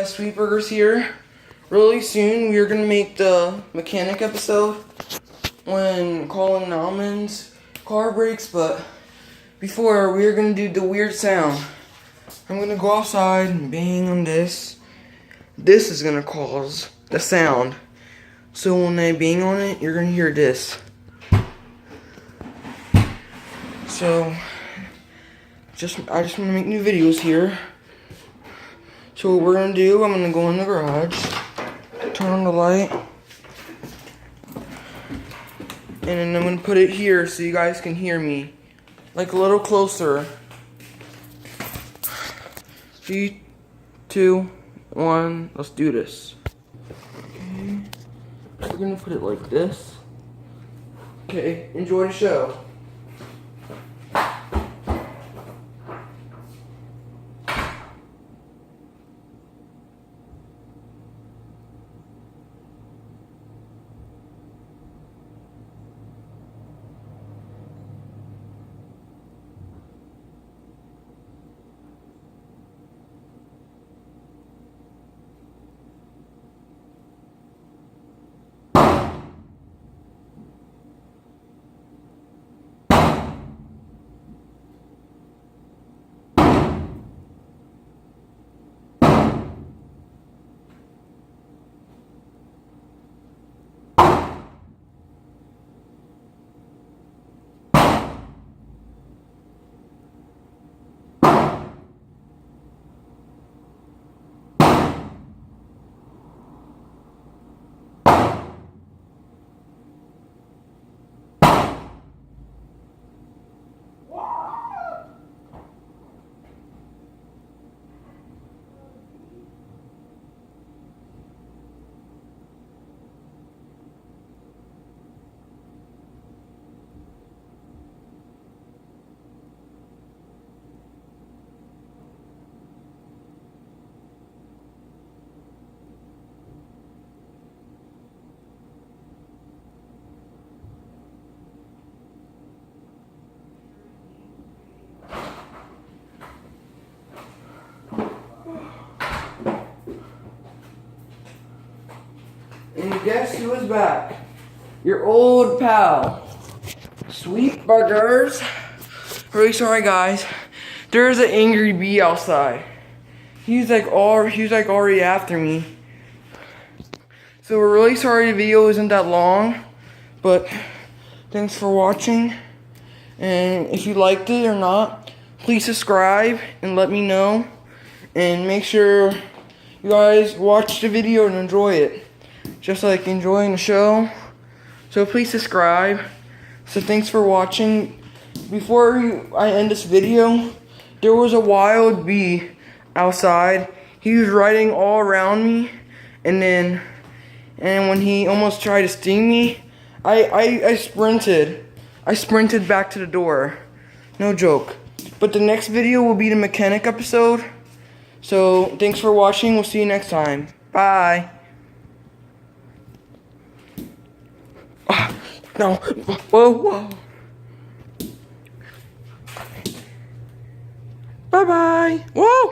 SweetBurgers here. Really soon we are gonna make the mechanic episode when Colin Almond's car breaks, but before we are gonna do the weird sound. I'm gonna go outside and bang on this. This is gonna cause the sound. So when I bang on it, you're gonna hear this. So I just wanna make new videos here. So what we're gonna do, I'm gonna go in the garage, turn on the light, and then I'm gonna put it here so you guys can hear me. Like a little closer. 3, 2, 1, let's do this. Okay. We're gonna put it like this. Okay, enjoy the show. And guess who is back? Your old pal, SweetBurgers. Really sorry, guys. There's an angry bee outside. He's like already after me. So we're really sorry the video isn't that long, but thanks for watching. And if you liked it or not, please subscribe and let me know. And make sure you guys watch the video and enjoy it, just like enjoying the show. So please subscribe. So thanks for watching. Before I end this video, there was a wild bee outside. He was riding all around me, and when he almost tried to sting me, I sprinted. I sprinted back to the door. No joke. But the next video will be the mechanic episode. So thanks for watching. We'll see you next time. Bye. No. Whoa. Bye-bye. Whoa.